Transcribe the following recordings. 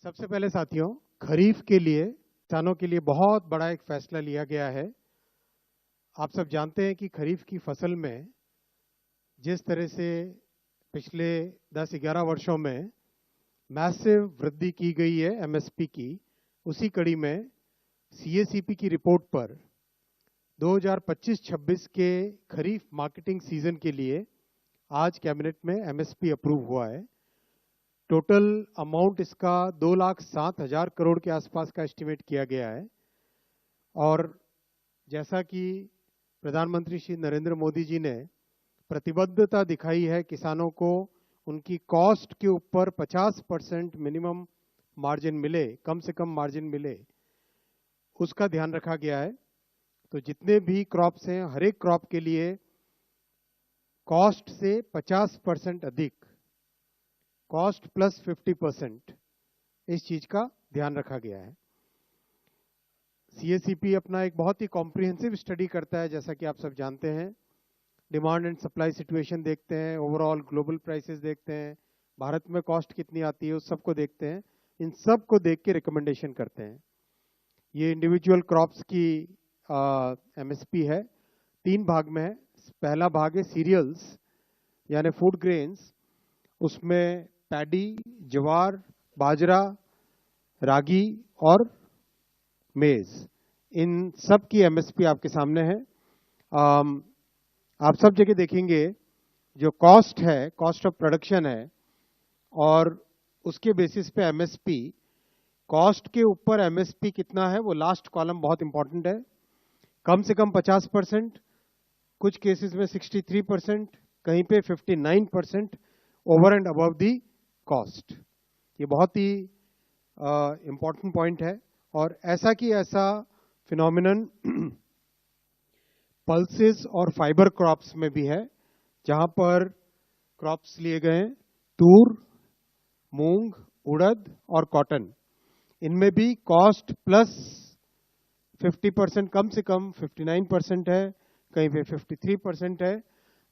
सबसे पहले साथियों, खरीफ के लिए किसानों के लिए बहुत बड़ा एक फैसला लिया गया है। आप सब जानते हैं कि खरीफ की फसल में जिस तरह से पिछले 10-11 वर्षों में मैसिव वृद्धि की गई है एमएसपी की, उसी कड़ी में सीएसीपी की रिपोर्ट पर 2025-26 के खरीफ मार्केटिंग सीजन के लिए आज कैबिनेट में एमएसपी अप्रूव हुआ है। टोटल अमाउंट इसका 2,07,000 करोड़ के आसपास का एस्टिमेट किया गया है। और जैसा कि प्रधानमंत्री श्री नरेंद्र मोदी जी ने प्रतिबद्धता दिखाई है किसानों को उनकी कॉस्ट के ऊपर 50% मिनिमम मार्जिन मिले, कम से कम मार्जिन मिले, उसका ध्यान रखा गया है। तो जितने भी क्रॉप्स हैं, हर एक क्रॉप के लिए कॉस्ट से 50% अधिक, कॉस्ट प्लस 50%, इस चीज का ध्यान रखा गया है। सीएसीपी अपना एक बहुत ही कॉम्प्रिहेंसिव स्टडी करता है, जैसा कि आप सब जानते हैं। डिमांड एंड सप्लाई सिचुएशन देखते हैं, ओवरऑल ग्लोबल प्राइसेस देखते हैं, भारत में कॉस्ट कितनी आती है उस सब को देखते हैं। इन सब को देख के रिकमेंडेशन करते हैं। ये इंडिविजुअल क्रॉप्स की एमएसपी है, 3 भाग में है। पहला भाग है सीरियल्स यानी फूड ग्रेन्स, उसमें पैडी, ज्वार, बाजरा, रागी और मेज, इन सब की एमएसपी आपके सामने है। आप सब जगह देखेंगे जो कॉस्ट है, कॉस्ट ऑफ प्रोडक्शन है, और उसके बेसिस पे एमएसपी, कॉस्ट के ऊपर एमएसपी कितना है वो लास्ट कॉलम बहुत इंपॉर्टेंट है। कम से कम 50%, कुछ केसेस में 63%, कहीं पे 59% over and above the cost. ये बहुत ही इंपॉर्टेंट पॉइंट है। और ऐसा कि ऐसा फिनोमिनन पल्सेस और फाइबर क्रॉप्स में भी है, जहां पर क्रॉप्स लिए गए तूर, मूंग, उड़द और कॉटन। इनमें भी कॉस्ट प्लस 50%, कम से कम 59% है, कहीं पे 53% है,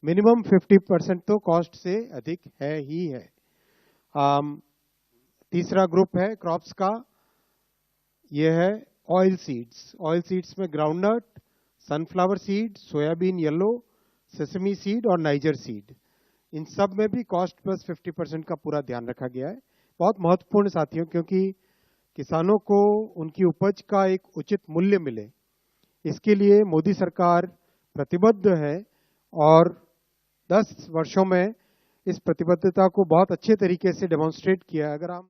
मिनिमम 50% तो कॉस्ट से अधिक है ही है। तीसरा ग्रुप है क्रॉप्स का, ये है ऑयल सीड्स। ऑयल सीड्स में groundnut, sunflower seed, soybean yellow, sesame seed और नाइजर सीड, इन सब में भी कॉस्ट प्लस 50% का पूरा ध्यान रखा गया है। बहुत महत्वपूर्ण साथियों, क्योंकि किसानों को उनकी उपज का एक उचित मूल्य मिले, इसके लिए मोदी सरकार प्रतिबद्ध है और 10 वर्षों में इस प्रतिबद्धता को बहुत अच्छे तरीके से डेमोन्स्ट्रेट किया। अगर हम